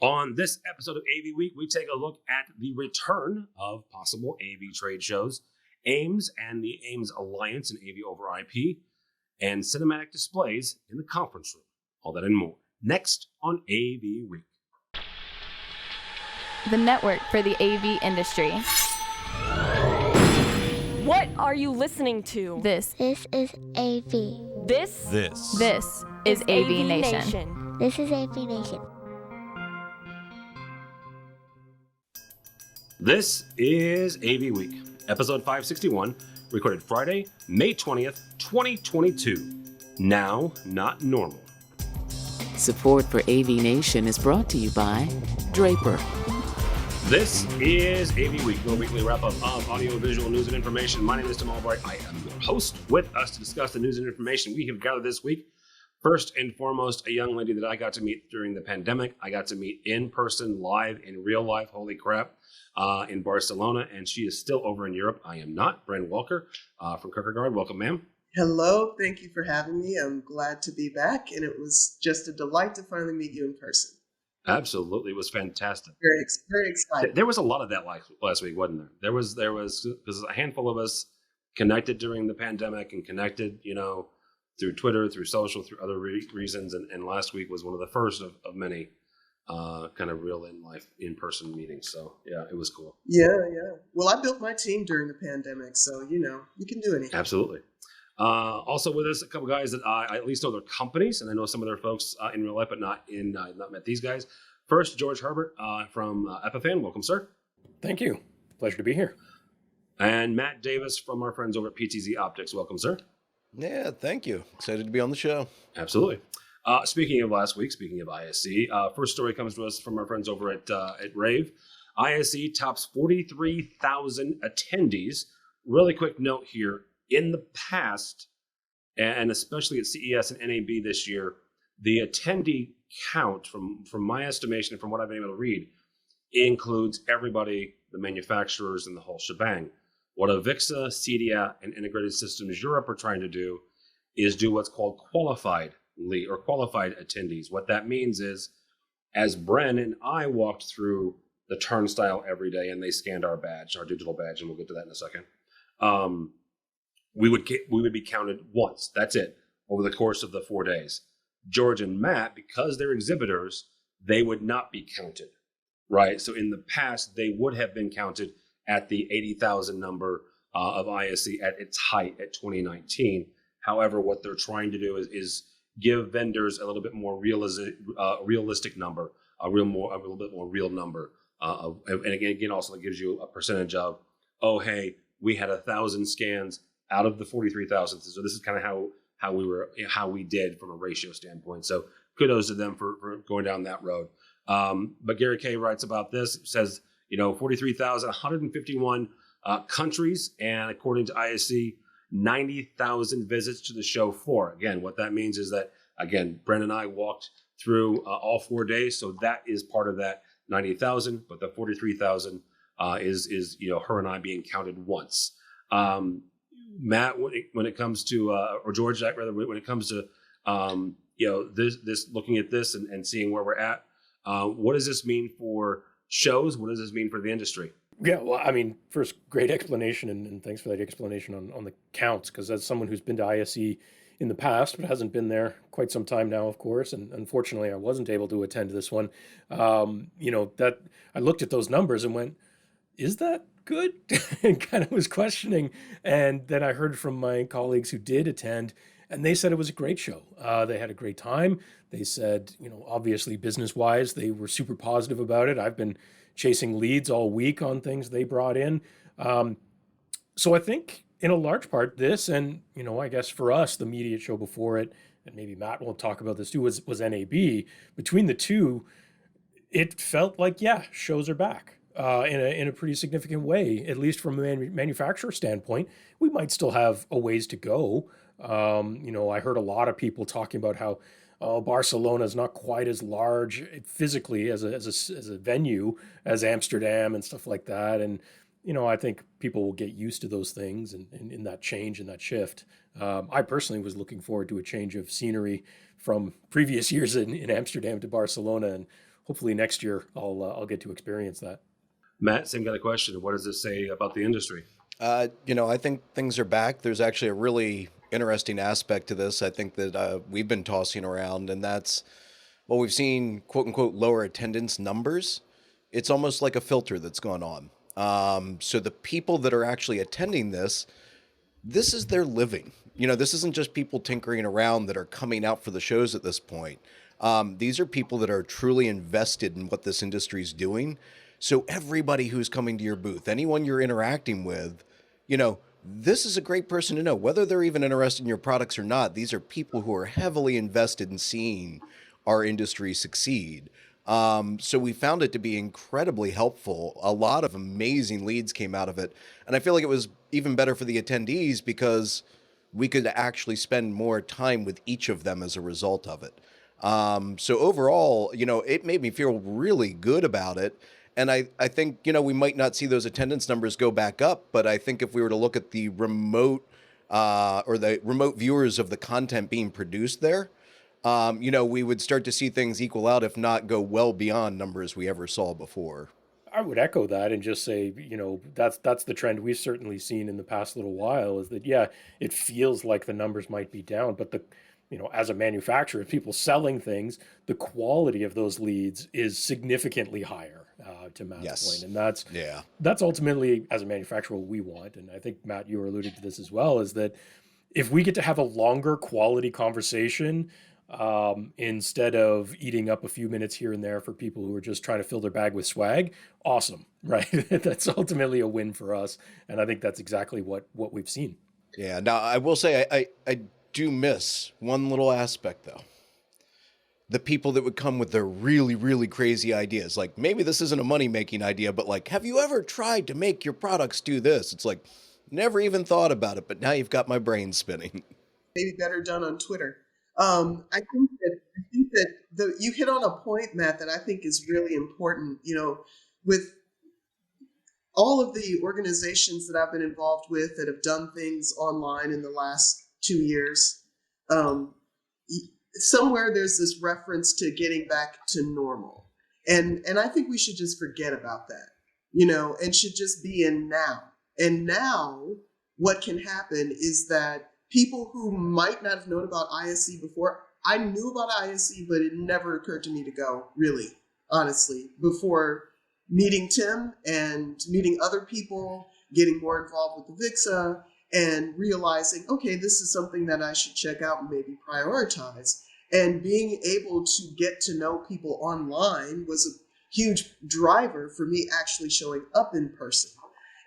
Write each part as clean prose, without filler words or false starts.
On this episode of AV Week, we take a look at the return of possible AV trade shows, AIMS and the AIMS Alliance and AV over IP, and cinematic displays in the conference room. All that and more. Next on AV Week. The network for the AV industry. What are you listening to? This is AV. This is AVNation. This is AVNation. This is AV Week, episode 561, recorded Friday, May 20th, 2022. Now, not normal. Support for AVNation is brought to you by Draper. This is AV Week, your weekly wrap-up of audio-visual news and information. My name is Tim Albright. I am your host. With us to discuss the news and information we have gathered this week. First and foremost, a young lady that I got to meet during the pandemic. I got to meet in person, live, in real life, holy crap, in Barcelona, and she is still over in Europe. I am not. Bren Walker from Kierkegaard. Welcome, ma'am. Hello. Thank you for having me. I'm glad to be back, and it was just a delight to finally meet you in person. Absolutely. It was fantastic. Very excited. There was a lot of that last week, wasn't there? There was because a handful of us connected during the pandemic and connected, through Twitter, through social, through other reasons. And last week was one of the first of many kind of real in-person meetings. So, yeah, it was cool. Yeah. Well, I built my team during the pandemic, so, you can do anything. Absolutely. Also with us, a couple guys that I at least know their companies, and I know some of their folks in real life, but not met these guys. First, George Herbert from Epiphan. Welcome, sir. Thank you. Pleasure to be here. And Matt Davis from our friends over at PTZ Optics. Welcome, sir. Yeah, thank you. Excited to be on the show. Absolutely. Speaking of last week, speaking of ISE, first story comes to us from our friends over at Rave. ISE tops 43,000 attendees. Really quick note here. In the past, and especially at CES and NAB this year, the attendee count, from my estimation, from what I've been able to read, includes everybody, the manufacturers, and the whole shebang. What Avixa, CEDIA, and Integrated Systems Europe are trying to do is do what's called qualified attendees. What that means is, as Bren and I walked through the turnstile every day and they scanned our badge, our digital badge, and we'll get to that in a second, we would be counted once. That's it, over the course of the 4 days. George and Matt, because they're exhibitors, they would not be counted, right? So in the past, they would have been counted at the 80,000 number of ISE at its height at 2019. However, what they're trying to do is give vendors a little bit more realistic number, a little bit more real number. And again, also it gives you a percentage of, oh, hey, we had 1,000 scans out of the 43,000. So this is kind of how we did from a ratio standpoint. So kudos to them for going down that road. But Gary Kay writes about this. It says, 43,000, 151 countries, and according to ISE, 90,000 visits to the show floor. Again, what that means is that, again, Bren and I walked through all 4 days, so that is part of that 90,000, but the 43,000 is her and I being counted once. Matt, when it comes to, or George, rather, when it comes to, this looking at this and seeing where we're at, what does this mean for shows? What does this mean for the industry? Yeah, well, I mean, first, great explanation, and thanks for that explanation on the counts, because as someone who's been to ISE in the past, but hasn't been there quite some time now, of course, and unfortunately, I wasn't able to attend this one. That I looked at those numbers and went, is that good? And kind of was questioning. And then I heard from my colleagues who did attend, and they said it was a great show. They had a great time. They said, obviously business-wise, they were super positive about it. I've been chasing leads all week on things they brought in. So I think in a large part this, and, I guess for us, the media show before it, and maybe Matt will talk about this too, was NAB. Between the two, it felt like, shows are back. In a pretty significant way, at least from a manufacturer standpoint. We might still have a ways to go. I heard a lot of people talking about how Barcelona is not quite as large physically as a venue as Amsterdam and stuff like that. And I think people will get used to those things and in that change and that shift. I personally was looking forward to a change of scenery from previous years in Amsterdam to Barcelona, and hopefully next year I'll get to experience that. Matt, same kind of question. What does this say about the industry? I think things are back. There's actually a really interesting aspect to this. I think that we've been tossing around, and that's, well, we've seen quote unquote lower attendance numbers. It's almost like a filter that's gone on. So the people that are actually attending this is their living. This isn't just people tinkering around that are coming out for the shows at this point. These are people that are truly invested in what this industry is doing. So everybody who's coming to your booth, anyone you're interacting with, this is a great person to know. Whether they're even interested in your products or not, these are people who are heavily invested in seeing our industry succeed. So we found it to be incredibly helpful. A lot of amazing leads came out of it. And I feel like it was even better for the attendees because we could actually spend more time with each of them as a result of it. So overall, it made me feel really good about it. And I think, we might not see those attendance numbers go back up, but I think if we were to look at the remote or the remote viewers of the content being produced there, we would start to see things equal out, if not go well beyond numbers we ever saw before. I would echo that and just say, that's the trend we've certainly seen in the past little while is that, yeah, it feels like the numbers might be down, but as a manufacturer, people selling things, the quality of those leads is significantly higher, to Matt's point. And that's ultimately, as a manufacturer, what we want. And I think, Matt, you were alluding to this as well, is that if we get to have a longer quality conversation, instead of eating up a few minutes here and there for people who are just trying to fill their bag with swag, awesome, right? That's ultimately a win for us. And I think that's exactly what we've seen. Yeah. Now, I will say I do miss one little aspect, though. The people that would come with their really, really crazy ideas. Like, maybe this isn't a money-making idea, but like, have you ever tried to make your products do this? It's like, never even thought about it, but now you've got my brain spinning. Maybe better done on Twitter. I think that you hit on a point, Matt, that I think is really important. With all of the organizations that I've been involved with that have done things online in the last 2 years, somewhere there's this reference to getting back to normal. And I think we should just forget about that, and should just be in now. And now what can happen is that people who might not have known about ISE before, I knew about ISE, but it never occurred to me to go, really, honestly, before meeting Tim and meeting other people, getting more involved with the VIXA, and realizing, okay, this is something that I should check out and maybe prioritize. And being able to get to know people online was a huge driver for me actually showing up in person.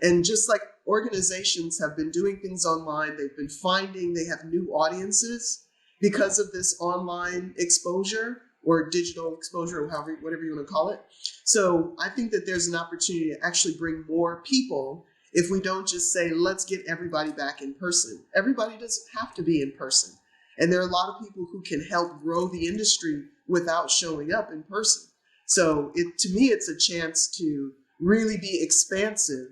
And just like organizations have been doing things online, they've been finding they have new audiences because of this online exposure or digital exposure, or whatever you want to call it. So I think that there's an opportunity to actually bring more people if we don't just say, let's get everybody back in person. Everybody doesn't have to be in person. And there are a lot of people who can help grow the industry without showing up in person. So to me, it's a chance to really be expansive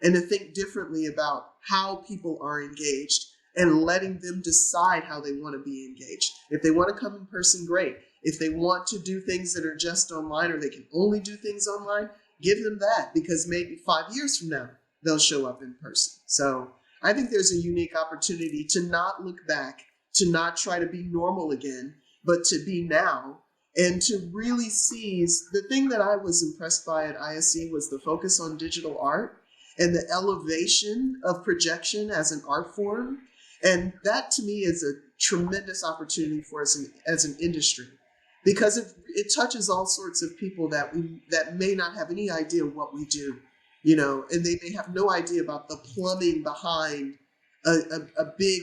and to think differently about how people are engaged and letting them decide how they want to be engaged. If they want to come in person, great. If they want to do things that are just online or they can only do things online, give them that, because maybe 5 years from now, they'll show up in person. So I think there's a unique opportunity to not look back, to not try to be normal again, but to be now and to really seize. The thing that I was impressed by at ISE was the focus on digital art and the elevation of projection as an art form. And that to me is a tremendous opportunity for us as an industry, because it touches all sorts of people that may not have any idea what we do, and they have no idea about the plumbing behind a big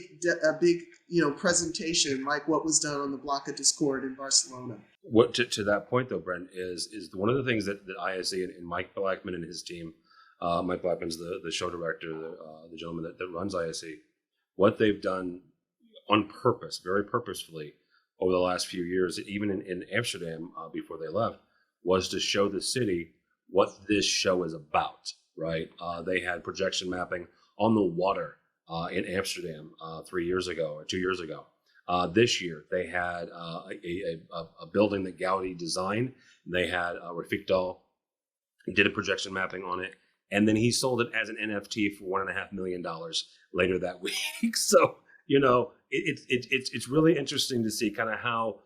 presentation like what was done on the Block of Discord in Barcelona. What to that point though, Brent, is one of the things that ISE and Mike Blackman and his team, Mike Blackman's the show director, the gentleman that runs ISE, what they've done on purpose, very purposefully, over the last few years, even in Amsterdam before they left, was to show the city what this show is about, right? They had projection mapping on the water in Amsterdam 3 years ago or 2 years ago. This year, they had a building that Gaudi designed. They had Rafik Dal did a projection mapping on it, and then he sold it as an NFT for $1.5 million later that week. So it's really interesting to see kind of how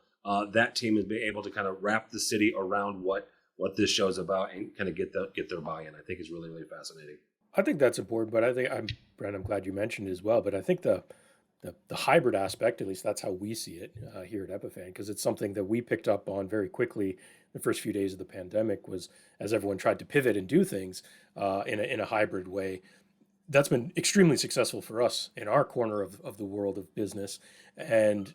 that team has been able to kind of wrap the city around what this show's about and kind of get their buy-in. I think is really, really fascinating. I think that's important, but I think Brent, I'm glad you mentioned it as well. But I think the hybrid aspect, at least that's how we see it here at Epiphan, because it's something that we picked up on very quickly the first few days of the pandemic, was as everyone tried to pivot and do things in a hybrid way. That's been extremely successful for us in our corner of the world of business, and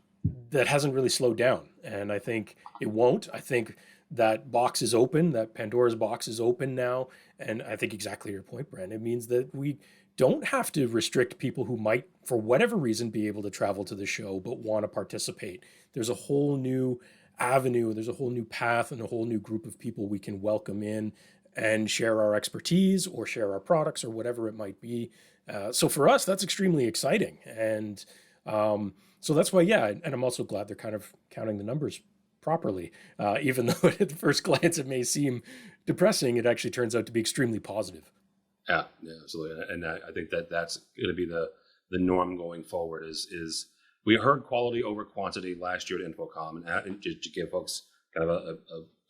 that hasn't really slowed down. And I think it won't. I think that box is open, that Pandora's box is open now. And I think exactly your point, Brent. It means that we don't have to restrict people who might, for whatever reason, be able to travel to the show but want to participate. There's a whole new avenue, there's a whole new path, and a whole new group of people we can welcome in and share our expertise or share our products or whatever it might be. So for us, that's extremely exciting. And so that's why, yeah, and I'm also glad they're kind of counting the numbers properly. Even though at first glance it may seem depressing, it actually turns out to be extremely positive. Yeah, absolutely. And I think that's going to be the norm going forward is we heard quality over quantity last year at InfoComm. And to give folks kind of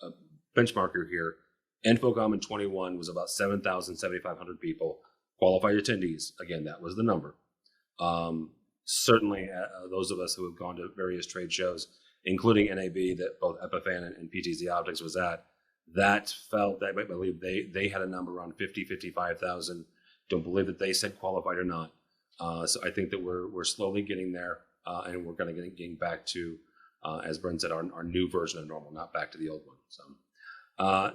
a benchmarker here, InfoComm in 21 was about 7,500 people. Qualified attendees, again, that was the number. Certainly, those of us who have gone to various trade shows, including NAB that both Epiphan and PTZ Optics was at, that felt, I believe they had a number around 55,000. Don't believe that they said qualified or not. So I think that we're slowly getting there, and we're going to getting back to, as Brent said, our new version of normal, not back to the old one. So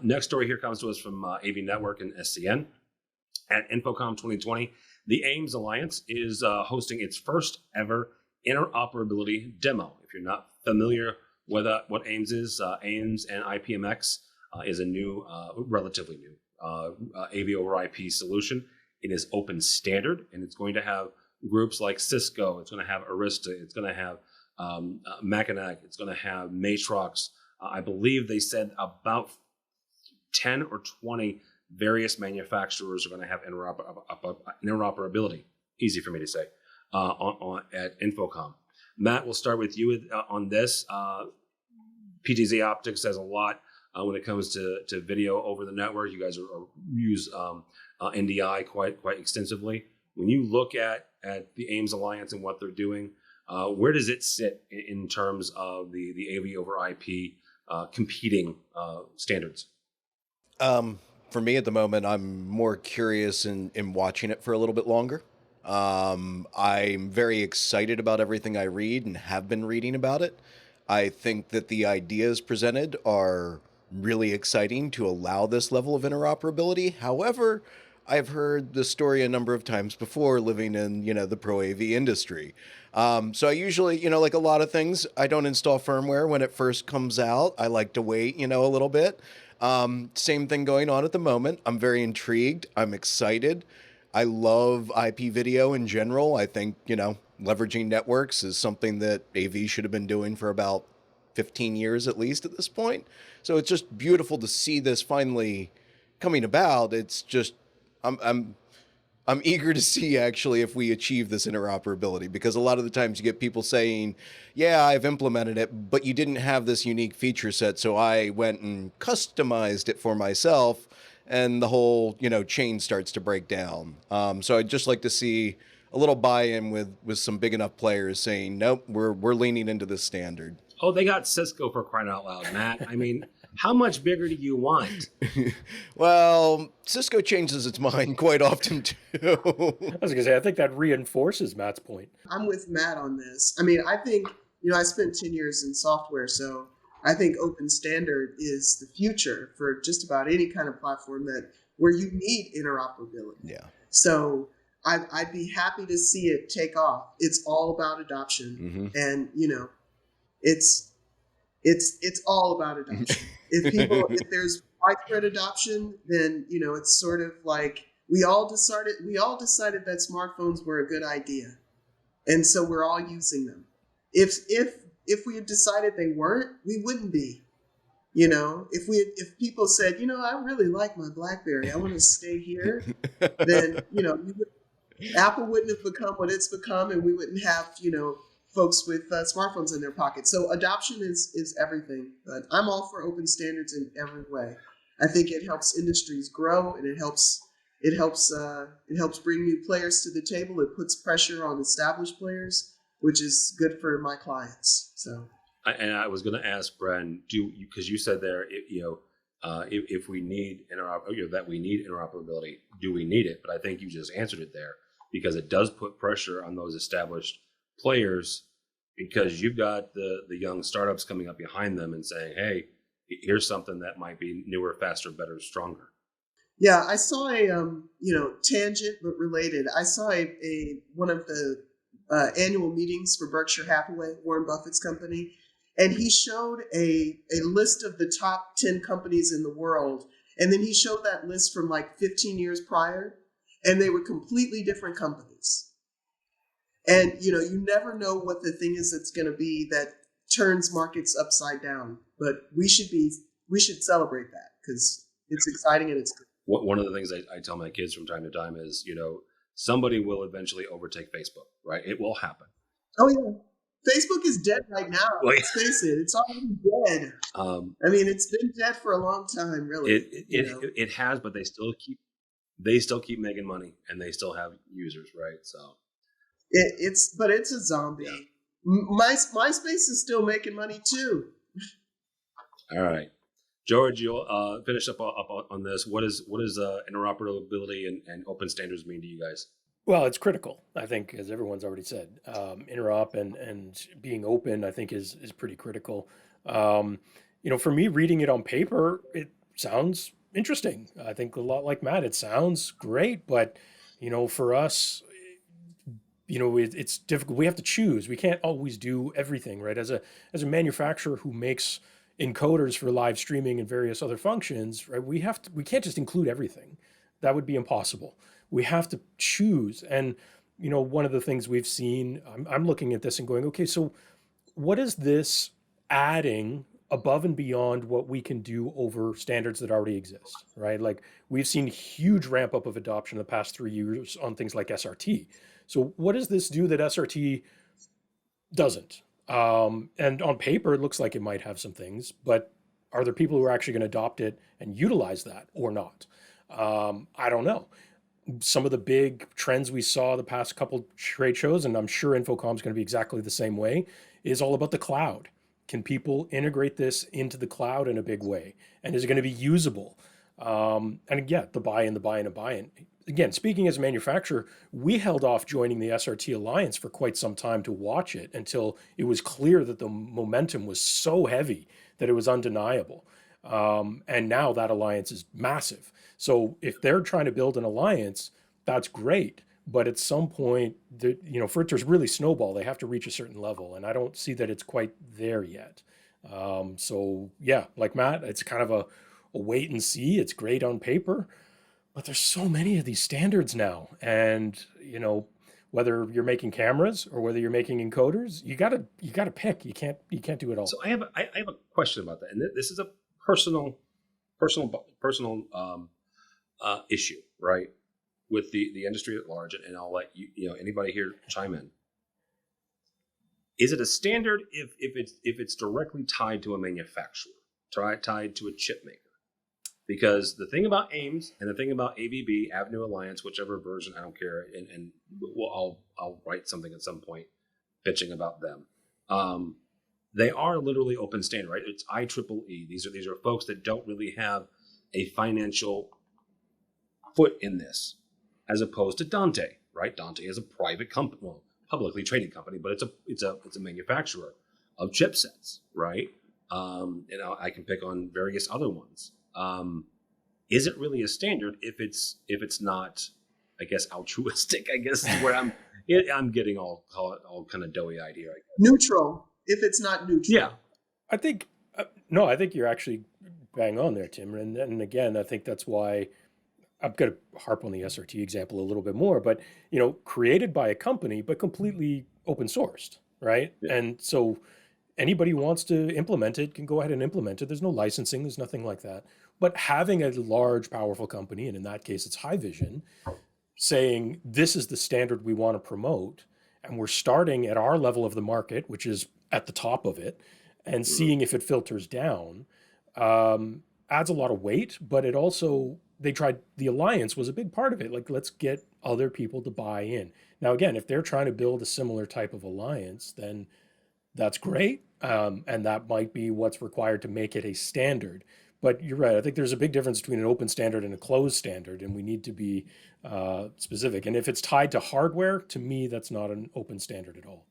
next story here comes to us from AV Network and SCN. At InfoComm 2020, the AIMS Alliance is hosting its first ever interoperability demo. If you're not familiar with what AIMS is, AIMS and IPMX is a new, relatively new AV over IP solution. It is open standard, and it's going to have groups like Cisco. It's going to have Arista. It's going to have Mackinac. It's going to have Matrox. I believe they said about 10 or 20 various manufacturers are going to have interoperability. Easy for me to say at InfoComm. Matt, we'll start with you on this. PTZ Optics has a lot when it comes to video over the network. You guys use NDI quite extensively. When you look at the AIMS Alliance and what they're doing, where does it sit in terms of the AV over IP competing standards? For me at the moment, I'm more curious in watching it for a little bit longer. I'm very excited about everything I read and have been reading about it. I think that the ideas presented are really exciting to allow this level of interoperability. However, I've heard the story a number of times before living in, the pro AV industry. So I usually, like a lot of things, I don't install firmware when it first comes out. I like to wait, a little bit. Same thing going on at the moment. I'm very intrigued. I'm excited. I love IP video in general. I think, leveraging networks is something that AV should have been doing for about 15 years at least at this point. So it's just beautiful to see this finally coming about. It's just, I'm eager to see actually if we achieve this interoperability, because a lot of the times you get people saying, yeah, I've implemented it, but you didn't have this unique feature set. So I went and customized it for myself, and the whole, chain starts to break down. So I'd just like to see a little buy-in with some big enough players saying, nope, we're leaning into this standard. Oh, they got Cisco, for crying out loud, Matt. I mean, how much bigger do you want? Well, Cisco changes its mind quite often, too. I was going to say, I think that reinforces Matt's point. I'm with Matt on this. I mean, I think, I spent 10 years in software, so I think open standard is the future for just about any kind of platform where you need interoperability. Yeah. So I'd be happy to see it take off. It's all about adoption. Mm-hmm. And, it's all about adoption. If there's widespread adoption, then, it's sort of like we all decided that smartphones were a good idea. And so we're all using them. If we had decided they weren't, we wouldn't be. If people said, I really like my BlackBerry, I want to stay here, then Apple wouldn't have become what it's become, and we wouldn't have folks with smartphones in their pockets. So adoption is everything. But I'm all for open standards in every way. I think it helps industries grow, and it helps bring new players to the table. It puts pressure on established players, which is good for my clients. So. And I was going to ask Bren, because you said there, if we need that we need interoperability, do we need it? But I think you just answered it there, because it does put pressure on those established players, because you've got the young startups coming up behind them and saying, hey, here's something that might be newer, faster, better, stronger. Yeah, I saw a tangent but related. I saw one of the annual meetings for Berkshire Hathaway, Warren Buffett's company, and he showed a list of the top 10 companies in the world, and then he showed that list from like 15 years prior, and they were completely different companies. And you never know what the thing is that's going to be that turns markets upside down. But we should celebrate that, because it's exciting and it's good. One of the things I tell my kids from time to time is, somebody will eventually overtake Facebook, right? It will happen. Oh yeah, Facebook is dead right now. Well, Let's face it, it's already dead. It's been dead for a long time, really. It has, but they still keep making money, and they still have users, right? So it's a zombie. Yeah. MySpace is still making money too. All right, George, you'll finish up on this. What is interoperability and open standards mean to you guys? Well, it's critical, I think, as everyone's already said. Interop and being open, I think, is pretty critical. For me, reading it on paper, it sounds interesting. I think a lot like Matt, it sounds great, but for us, it's difficult. We have to choose. We can't always do everything, right? As a manufacturer who makes encoders for live streaming and various other functions, right? We can't just include everything. That would be impossible. We have to choose. And, one of the things we've seen, I'm looking at this and going, okay, so what is this adding above and beyond what we can do over standards that already exist, right? Like, we've seen huge ramp up of adoption in the past 3 years on things like SRT. So what does this do that SRT doesn't? And on paper, it looks like it might have some things, but are there people who are actually going to adopt it and utilize that or not? I don't know. Some of the big trends we saw the past couple trade shows, and I'm sure Infocom is going to be exactly the same way, is all about the cloud. Can people integrate this into the cloud in a big way? And is it going to be usable? And yeah, the buy-in. Again, speaking as a manufacturer, we held off joining the SRT Alliance for quite some time to watch it until it was clear that the momentum was so heavy that it was undeniable. And now that alliance is massive. So if they're trying to build an alliance, that's great. But at some point, for it to really snowball, they have to reach a certain level. And I don't see that it's quite there yet. So yeah, like Matt, it's kind of a wait and see. It's great on paper, but there's so many of these standards now. And, whether you're making cameras or whether you're making encoders, you gotta pick. You can't do it all. So I have a question about that. And this is a personal issue, right? With the industry at large, and I'll let anybody here chime in. Is it a standard if it's directly tied to a manufacturer, tied to a chip maker? Because the thing about AIMS and the thing about AVB, Avenue Alliance, whichever version, I don't care, and I'll write something at some point bitching about them. They are literally open standard, right? It's IEEE. These are folks that don't really have a financial foot in this, as opposed to Dante, right? Dante is a private company, well, publicly traded company, but it's a manufacturer of chipsets, right? I can pick on various other ones. Is it really a standard if it's not, I guess, altruistic? I guess is where I'm getting all kind of doughy-eyed here. Neutral. If it's not neutral. Yeah, I think I think you're actually bang on there, Tim. And again, I think that's why I'm going to harp on the SRT example a little bit more. But created by a company, but completely open sourced. right? Yeah. And so anybody who wants to implement it can go ahead and implement it. There's no licensing, there's nothing like that. But having a large, powerful company, and in that case, it's High Vision, saying this is the standard we want to promote, and we're starting at our level of the market, which is at the top of it, and seeing if it filters down, adds a lot of weight. But it also, they tried, the alliance was a big part of it. Like, let's get other people to buy in. Now, again, if they're trying to build a similar type of alliance, then that's great. And that might be what's required to make it a standard. But you're right. I think there's a big difference between an open standard and a closed standard, and we need to be specific. And if it's tied to hardware, to me, that's not an open standard at all.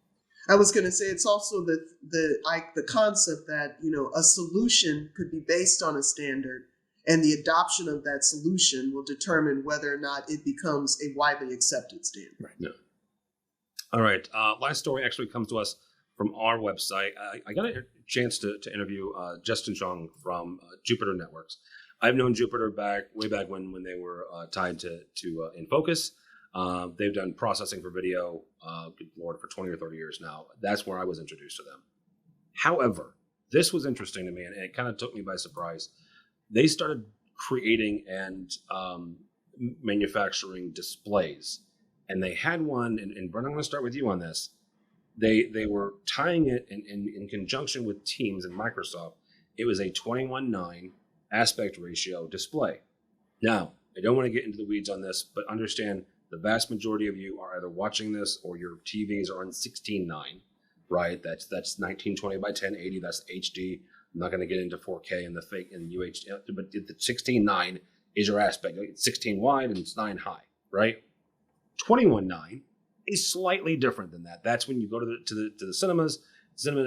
I was going to say it's also the concept that, a solution could be based on a standard, and the adoption of that solution will determine whether or not it becomes a widely accepted standard. Right. Yeah. All right. Last story actually comes to us from our website. I got a chance to interview Justin Chong from Jupiter Networks. I've known Jupiter way back when they were tied to InFocus. They've done processing for video, good Lord, for 20 or 30 years now. That's where I was introduced to them. However, this was interesting to me, and it kind of took me by surprise. They started creating and manufacturing displays. And they had one, and Brent, I'm going to start with you on this. They were tying it in conjunction with Teams and Microsoft. It was a 21:9 aspect ratio display. Now, I don't want to get into the weeds on this, but understand the vast majority of you are either watching this or your TVs are on 16:9, right? That's 1920 by 1080. That's HD. I'm not going to get into 4K and the fake and UHD, but the 16:9 is your aspect. It's 16 wide and it's 9 high, right? 21:9 is slightly different than that. That's when you go to the cinema,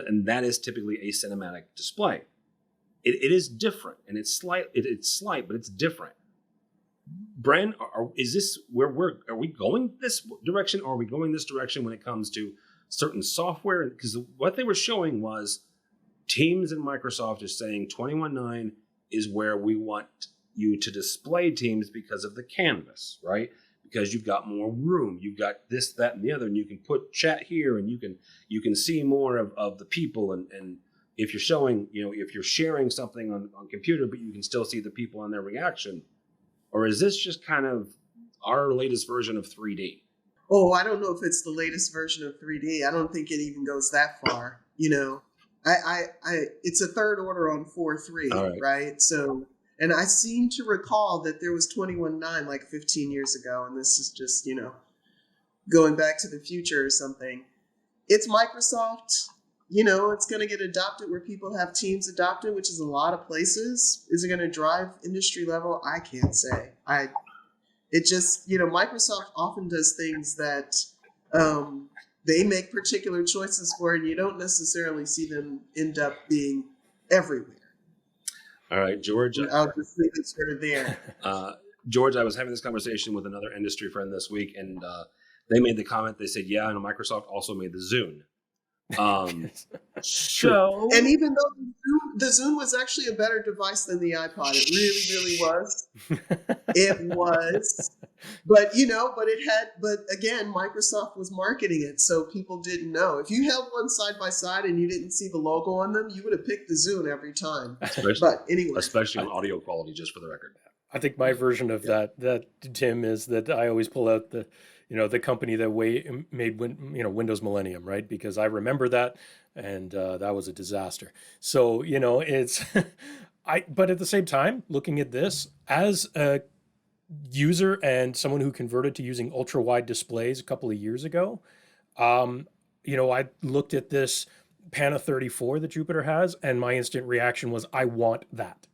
and that is typically a cinematic display. It is different, and it's slight, but it's different. Bren, is this are we going this direction, or are we going this direction when it comes to certain software? Because what they were showing was Teams and Microsoft is saying 21:9 is where we want you to display Teams because of the canvas, right? Because you've got more room, you've got this, that, and the other, and you can put chat here, and you can see more of the people, and if you're showing, if you're sharing something on computer, but you can still see the people and their reaction. Or is this just kind of our latest version of 3D? Oh, I don't know if it's the latest version of 3D. I don't think it even goes that far. It's a third order on 4.3, right? So, and I seem to recall that there was 21.9 like 15 years ago, and this is just, going back to the future or something. It's Microsoft. It's going to get adopted where people have Teams adopted, which is a lot of places. Is it going to drive industry level? I can't say. Microsoft often does things that they make particular choices for, and you don't necessarily see them end up being everywhere. All right, George. I'll just leave it sort of there. George, I was having this conversation with another industry friend this week, and they made the comment. They said, "Yeah, and Microsoft also made the Zune." So, and even though the Zune was actually a better device than the iPod, it really was. It was, but again, Microsoft was marketing it, so people didn't know. If you held one side by side and you didn't see the logo on them, you would have picked the Zune every time. Especially on audio quality, just for the record. I think my version of that Tim, is that I always pull out the company that made Windows Millennium, right? Because I remember that, and that was a disaster. So, it's, but at the same time, looking at this as a user and someone who converted to using ultra wide displays a couple of years ago, I looked at this Pana 34 that Jupiter has, and my instant reaction was, I want that.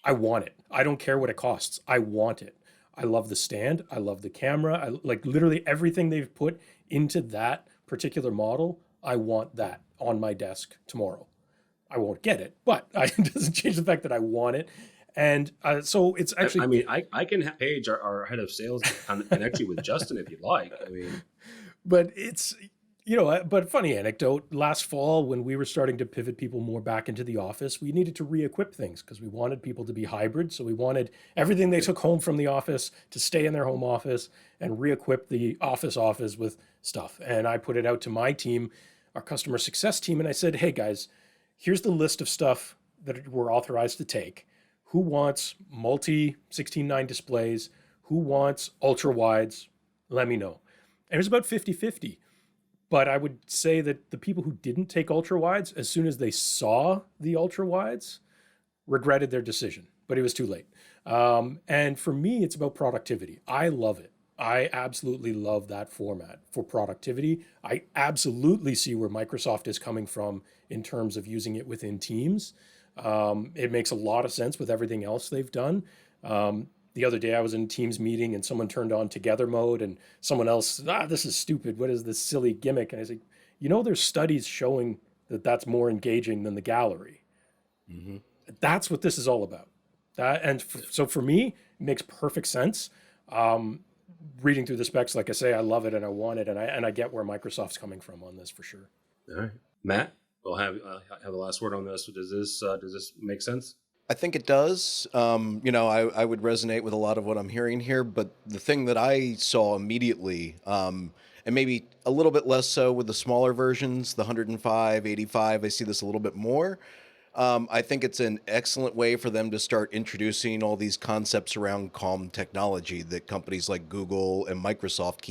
I want it. I don't care what it costs. I want it. I love the stand. I love the camera. I like literally everything they've put into that particular model. I want that on my desk tomorrow. I won't get it, but it doesn't change the fact that I want it. And so it's actually... I mean, I can have Paige, our head of sales, connect you with Justin if you'd like. I mean... But it's... but funny anecdote, last fall when we were starting to pivot people more back into the office, we needed to re-equip things because we wanted people to be hybrid. So we wanted everything they took home from the office to stay in their home office and re-equip the office with stuff. And I put it out to my team. our customer success team and I said, hey guys, here's the list of stuff that we're authorized to take. Who wants multi 16:9 displays? Who wants ultra wides? Let me know. And it was about 50-50. But I would say that the people who didn't take ultra wides, as soon as they saw the ultra wides, regretted their decision, but it was too late. And for me, it's about productivity. I love it. I absolutely love that format for productivity. I absolutely see where Microsoft is coming from in terms of using it within Teams. It makes a lot of sense with everything else they've done. The other day I was in a Teams meeting and someone turned on together mode and someone else, this is stupid. What is this silly gimmick? And I said, there's studies showing that that's more engaging than the gallery. Mm-hmm. That's what this is all about. So for me, it makes perfect sense. Reading through the specs, like I say, I love it and I want it, and I get where Microsoft's coming from on this for sure. All right, Matt, we'll have the last word on this. Does this make sense? I think it does. I would resonate with a lot of what I'm hearing here, but the thing that I saw immediately, and maybe a little bit less so with the smaller versions, the 105, 85, I see this a little bit more. I think it's an excellent way for them to start introducing all these concepts around calm technology that companies like Google and Microsoft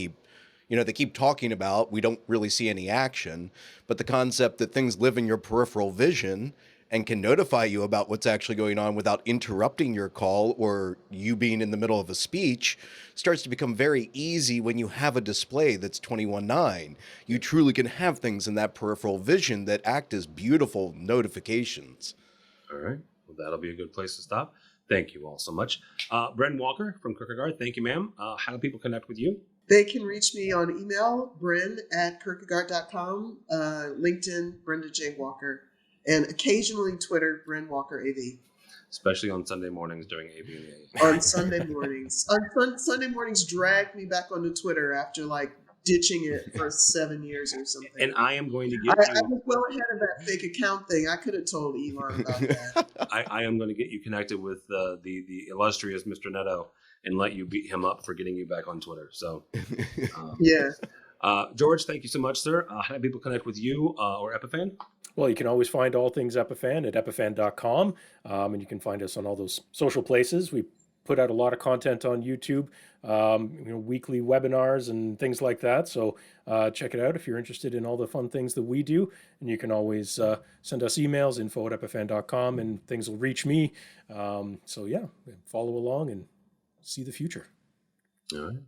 they keep talking about. We don't really see any action, but the concept that things live in your peripheral vision and can notify you about what's actually going on without interrupting your call or you being in the middle of a speech starts to become very easy when you have a display that's 21:9. You truly can have things in that peripheral vision that act as beautiful notifications. All right. Well, that'll be a good place to stop. Thank you all so much. Bren Walker from Kierkegaard, thank you, ma'am. How do people connect with you? They can reach me on email, bren@kierkegaard.com, LinkedIn, Brenda J. Walker, and occasionally Twitter, Bren Walker AV. Especially on Sunday mornings during AVNation. On Sunday mornings. Sunday mornings drag me back onto Twitter after ditching it for 7 years or something. And I am going to get I was well ahead of that fake account thing. I could have told Elon about that. I am going to get you connected with the illustrious Mr. Neto and let you beat him up for getting you back on Twitter. So, yeah. George, thank you so much, sir. How do people connect with you or Epiphan? Well, you can always find all things Epiphan at epiphan.com, and you can find us on all those social places. We put out a lot of content on YouTube, weekly webinars and things like that. So check it out if you're interested in all the fun things that we do. And you can always send us emails, info@epiphan.com, and things will reach me. Follow along and see the future. All right.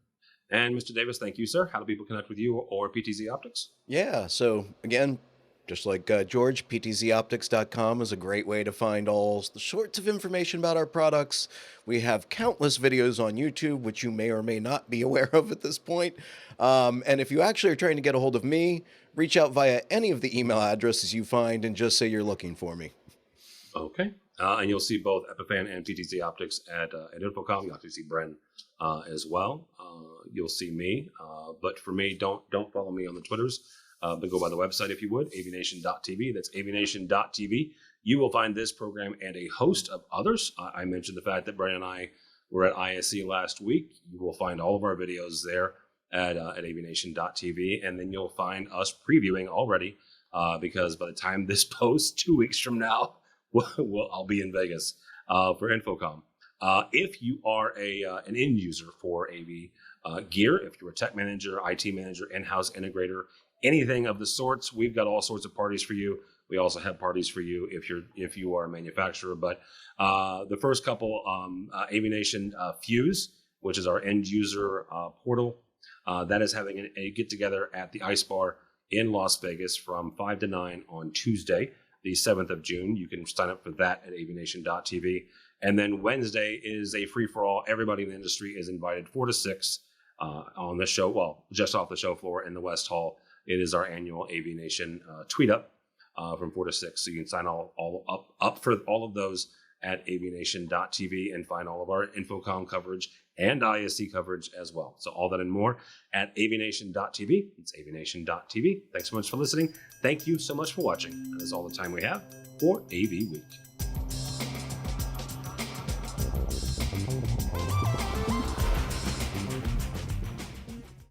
And Mr. Davis, thank you, sir. How do people connect with you or PTZ Optics? Yeah, so again, just like George, ptzoptics.com is a great way to find all the sorts of information about our products. We have countless videos on YouTube, which you may or may not be aware of at this point. And if you actually are trying to get a hold of me, reach out via any of the email addresses you find and just say you're looking for me. Okay. And you'll see both Epiphan and PTZ Optics at Infocom. You'll actually see Bren as well. You'll see me. But for me, don't follow me on the Twitters. But go by the website if you would, AVNation.tv. That's AVNation.tv. You will find this program and a host of others. I mentioned the fact that Brian and I were at ISC last week. You will find all of our videos there at AVNation.tv. And then you'll find us previewing already because by the time this posts 2 weeks from now, I'll be in Vegas for Infocom. If you are an end user for AV gear, if you're a tech manager, IT manager, in-house integrator, anything of the sorts, we've got all sorts of parties for you. We also have parties for you if you are a manufacturer. But the first couple, AVNation Fuse, which is our end user portal, that is having a get together at the Ice Bar in Las Vegas from 5 to 9 on Tuesday, the 7th of June. You can sign up for that at AVNation.tv. And then Wednesday is a free-for-all. Everybody in the industry is invited 4 to 6 on the show, well, just off the show floor in the West Hall. It is our annual AVNation tweet up from 4 to 6. So you can sign all up for all of those at avnation.tv and find all of our Infocom coverage and ISC coverage as well. So all that and more at avnation.tv. It's avnation.tv. Thanks so much for listening. Thank you so much for watching. That is all the time we have for AV Week.